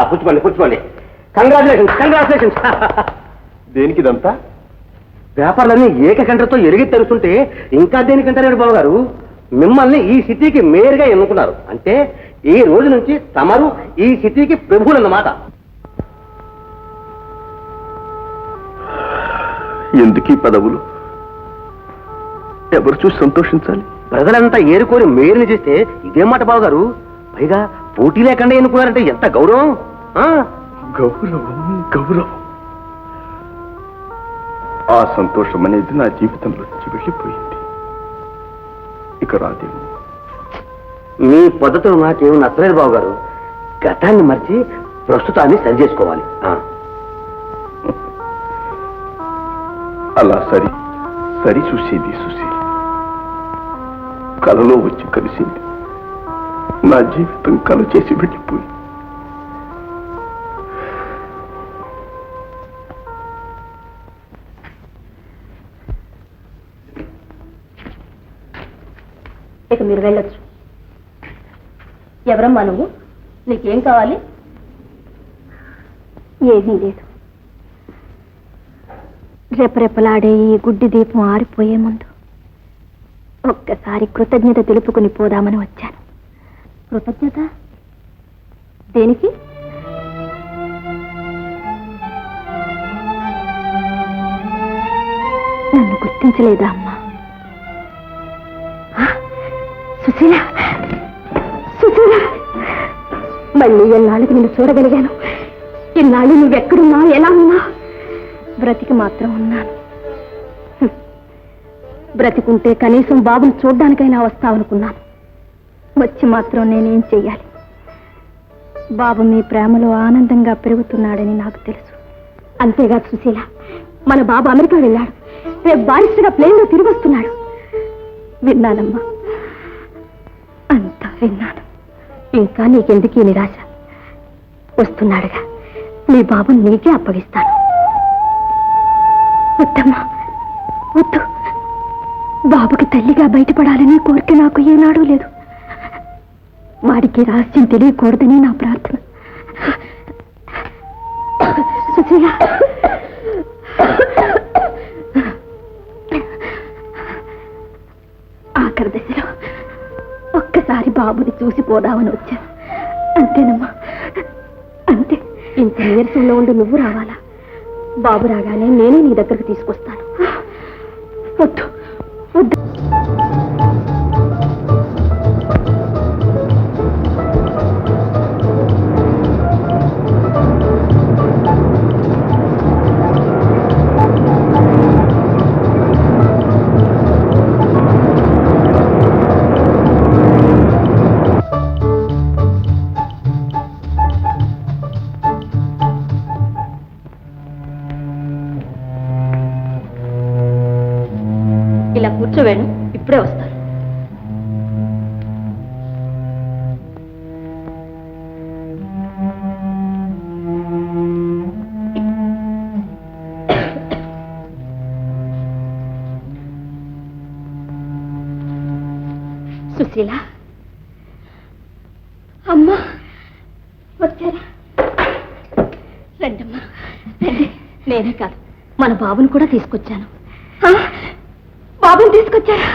పుచ్చుకోండి పుచ్చుకోండి. Congratulations congratulations. దేనికి ఇదంతా? వ్యాపారులన్నీ ఏకకంఠతో ఎరిగి తెరుస్తుంటే ఇంకా దేనికంటారు బాబు గారు? మిమ్మల్ని ఈ సిటీకి మేయర్గా ఎన్నుకున్నారు అంటే ఈ రోజు నుంచి తమరు ఈ సిటీకి ప్రభువులు అన్నమాట. ఎందుకీ పదవులు? ఎవరు చూసి సంతోషించాలి? ప్రజలంతా ఏరుకోరి మేయర్ని చేస్తే ఇదేం మాట బాబు గారు? పైగా పోటీ లేకుండా ఎన్నుకున్నారంటే ఎంత గౌరవం. గౌరవం గౌరవం. ఆ సంతోషం అనేది నా జీవితంలో నుంచి వెళ్ళిపోయింది, ఇక రాదేమో. మీ పద్ధతులు నాకేమీ నచ్చలేదు బాబు గారు. గతాన్ని మర్చి ప్రస్తుతాన్ని సరి చేసుకోవాలి. అలా సరి చూసేది సుశీల్ కలలో వచ్చి కలిసింది. నా జీవితం కల చేసి వెళ్ళిపోయింది. ఇక మీరు వెళ్ళొచ్చు. ఎవరమ్మా నువ్వు? నీకేం కావాలి? ఏమీ లేదు. రెపరెపలాడే ఈ గుడ్డి దీపం ఆరిపోయే ముందు ఒక్కసారి కృతజ్ఞత తెలుపుకుని పోదామని వచ్చాను. కృతజ్ఞత దేనికి? నన్ను గుర్తించలేదా అమ్మా? సుశీల, సుశీల, మళ్ళీ ఎన్నాళ్ళకి నిన్ను చూడగలిగాను. ఇన్నాళ్ళు నువ్వెక్కడున్నావు, ఎలా ఉన్నావు? బ్రతికి మాత్రం ఉన్నాను. బ్రతికుంటే కనీసం బాబుని చూడ్డానికైనా వస్తావనుకున్నాను. వచ్చి మాత్రం నేనేం చెయ్యాలి? బాబు మీ ప్రేమలో ఆనందంగా పెరుగుతున్నాడని నాకు తెలుసు. అంతేగాదు సుశీల, మన బాబు అమెరికా వెళ్ళాడు. రేపు బారిస్టర్గా ప్లేన్లో తిరిగి వస్తున్నాడు. విన్నానమ్మా, అంతా విన్నాను. ఇంకా నీకెందుకు ఈ నిరాశ? వస్తున్నాడుగా, నీ బాబుని నీకే అప్పగిస్తాను. వద్దమ్మా, వద్దు. బాబుకి తల్లిగా బయటపడాలని కోరిక నాకు ఏనాడూ లేదు. వాడికి రహస్యం తెలియకూడదని నా ప్రార్థన. సుశీల, ఆఖరి దశలో ఒక్కసారి బాబుని చూసిపోదామని వచ్చాను. అంతేనమ్మా, అంతే. ఇంత నీరసంలో ఉండి నువ్వు రావాలా? బాబు రాగానే నేనే నీ దగ్గరకు తీసుకొస్తాను. వద్దు వద్దు. ఇలా కూర్చోవేణు, ఇప్పుడే వస్తాను. సుశీల, అమ్మా వచ్చారా? రండమ్మా రండి. నేనే కాదు, మన బాబుని కూడా తీసుకొచ్చాను. బాబుని తీసుకొచ్చారా?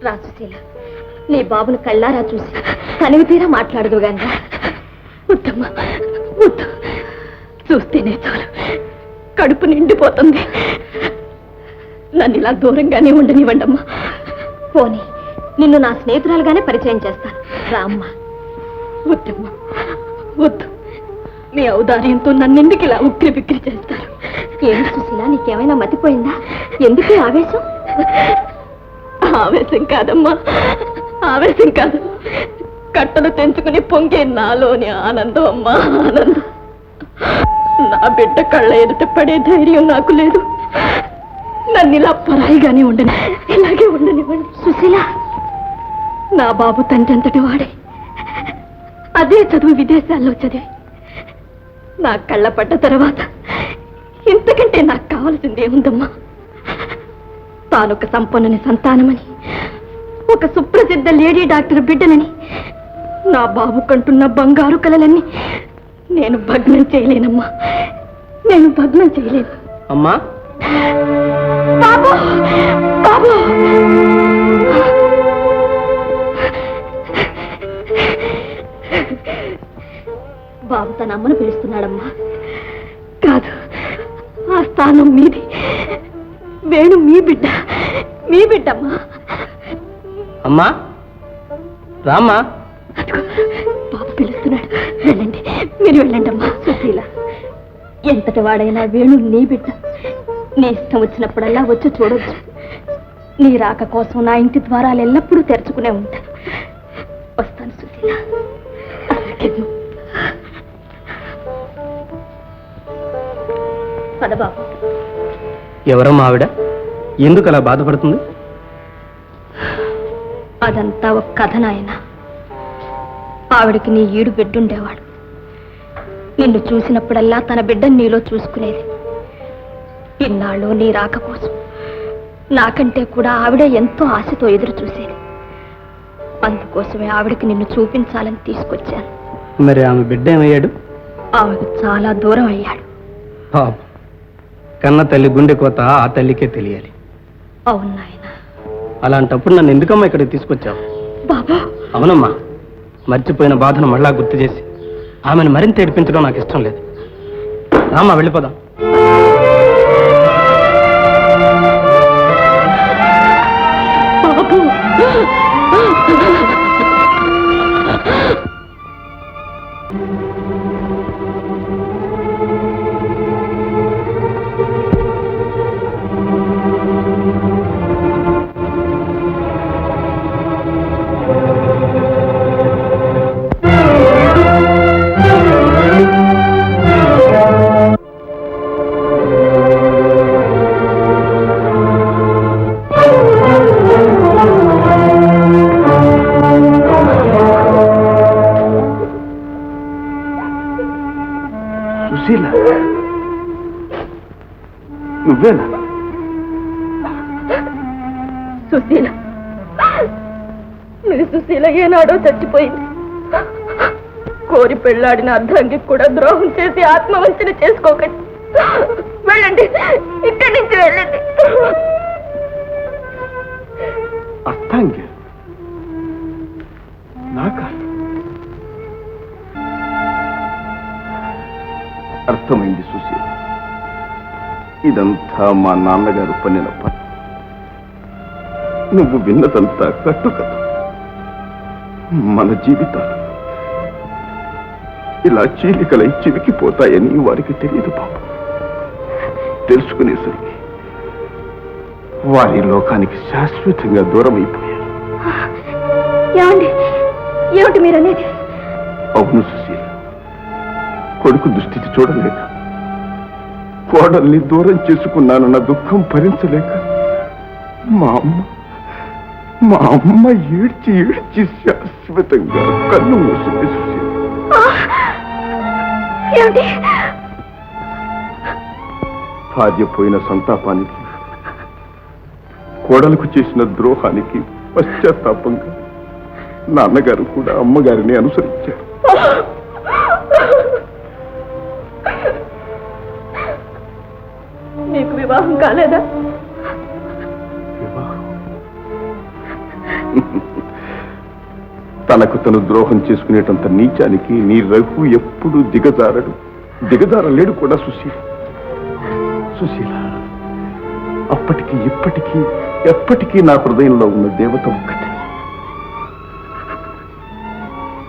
రాజుశీల, నీ బాబును కళ్ళారా చూసి తనివి తీరా మాట్లాడదు గాని. వద్దమ్మా, వద్దు. చూస్తేనే చాలు కడుపు నిండిపోతుంది. నన్ను ఇలా దూరంగానే ఉండనివ్వండమ్మా. పోనీ నిన్ను నా స్నేహితురాలుగానే పరిచయం చేస్తాను. రామ్మా. వద్దమ్మా, వద్దు. మీ ఔదార్యంతో నన్నెందుకు ఇలా ఉక్కిరి బిక్కిరి చేస్తారు? ఏమి సుశీల, నీకేమైనా మతిపోయిందా? ఎందుకు ఆవేశం? ఆవేశం కాదమ్మా, ఆవేశం కాదు. కట్టలు తెంచుకుని పొంగే నాలోని ఆనందం అమ్మా, ఆనందం. నా బిడ్డ కళ్ళ ఎదుట పడే ధైర్యం నాకు లేదు. నన్ను ఇలా పరాయిగానే ఉండని, ఇలాగే ఉండనివ్వండి. సుశీల, నా బాబు తండ్రి అంతటి వాడే, అదే చదువు విదేశాల్లో చదివి నా కళ్ళ పడ్డ తర్వాత ఇంతకంటే నాకు కావాల్సింది ఏముందమ్మా? తానొక సంపన్నుని సంతానమని, ఒక సుప్రసిద్ధ లేడీ డాక్టర్ బిడ్డనని నా బాబు కంటున్న బంగారు కలలన్నీ నేను భగ్నం చేయలేనమ్మా, నేను భగ్నం చేయలేను. అమ్మా, బాబు, బాబు, బాబు తన అమ్మను పిలుస్తున్నాడమ్మా. కాదు, ఆ స్థానం మీది. వేణు మీ బిడ్డ, మీ బిడ్డమ్మా. అమ్మా, రామ్మా. అదిగో బాబు పిలుస్తున్నాడు, వెళ్ళండి, మీరు వెళ్ళండి అమ్మా. సుశీల, ఎంతటి వాడైనా వేణు నీ బిడ్డ. నీ ఇష్టం వచ్చినప్పుడల్లా వచ్చి చూడొచ్చు. నీ రాక కోసం నా ఇంటి ద్వారాలు ఎల్లప్పుడూ తెరుచుకునే ఉంటాను. వస్తాను సుశీల. పద బాబు. ఎవరమ్మా ఆవిడ? ఎందుకు అలా బాధపడుతుంది? అదంతా ఒక కథ నాయన. ఆవిడికి నీ ఈడు బిడ్డుండేవాడు. నిన్ను చూసినప్పుడల్లా తన బిడ్డను నీలో చూసుకునేది. ఇన్నాళ్ళు నీ రాక కోసం నాకంటే కూడా ఆవిడే ఎంతో ఆశతో ఎదురు చూసేది. అందుకోసమే ఆవిడకి నిన్ను చూపించాలని తీసుకొచ్చాను. మరి ఆమె బిడ్డ ఏమయ్యాడు? ఆవిడ చాలా దూరం అయ్యాడు. పాపం, కన్న తల్లి గుండె కోత ఆ తల్లికే తెలియాలి. అవును నాయన. అలాంటప్పుడు నన్ను ఎందుకమ్మా ఇక్కడికి తీసుకొచ్చావు? బాబా. అవునమ్మా, మర్చిపోయిన బాధను మళ్ళా గుర్తు చేసి ఆమెను మరింత ఏడిపించడం నాకు ఇష్టం లేదు. రామ్మా, వెళ్ళిపోదాం. సుశీల, నువ్వేనా? సుశీల, మీ సుశీల ఏనాడో చచ్చిపోయింది. కోరి పెళ్లాడిన అర్ధాంగికి కూడా ద్రోహం చేసి ఆత్మవంచన చేసుకోకండి. వెళ్ళండి, ఇక్కడి నుంచి వెళ్ళండి. అర్థంగా నాకా? అర్థమైంది సుశీల. ఇదంతా మా నాన్నగారు పన్నిన పని. నువ్వు విన్నదంతా కట్టుకథ. మన జీవితాలు ఇలా చీలికలై చివికిపోతాయని వారికి తెలియదు పాపం. తెలుసుకునేసరికి వారి లోకానికి శాశ్వతంగా దూరం అయిపోయారు. ఏమండి, ఏమిటి మీరనేది? అవును సుశీల, కొడుకు దుస్థితి చూడలేక, కోడల్ని దూరం చేసుకున్నానన్న దుఃఖం భరించలేక మా అమ్మ ఏడ్చి ఏడ్చి శాశ్వతంగా కన్ను మూసింది సుశీల. ఏమిటి? భార్య పోయిన సంతాపానికి, కోడలకు చేసిన ద్రోహానికి పశ్చాత్తాపంగా నాన్నగారు కూడా అమ్మగారిని అనుసరించారు. మీకు వివాహం కాలేదా? తనకు తను ద్రోహం చేసుకునేటంత నీచానికి నీ రఘు ఎప్పుడు దిగజారలేడు కూడా సుశీల. సుశీల, అప్పటికి ఇప్పటికీ ఎప్పటికీ నా హృదయంలో ఉన్న దేవత ఒక్కటి,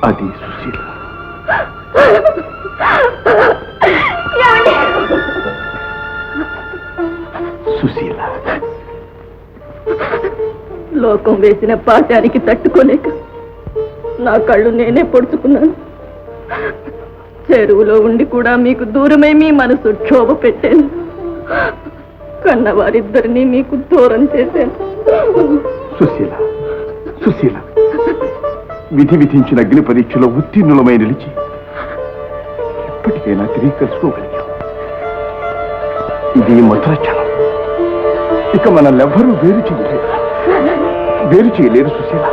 అది సుశీల. సుశీల, లోకం వేసిన పాఠానికి తట్టుకోలేక నా కళ్ళు నేనే పొడుచుకున్నాను. చెరువులో ఉండి కూడా మీకు దూరమై మీ మనసు క్షోభ పెట్టాను. కన్నవారిద్దరినీ మీకు దూరం చేశాను. సుశీల, సుశీల, విధి విధించిన అగ్ని పరీక్షలో ఉత్తీర్ణులమై నిలిచి ఎప్పటికైనా తిరిగి కలుసుకోగలిగాం. ఇది మధుర క్షణం. ఇక మనల్నెవ్వరూ వేరు చేయలేరు సుశీల.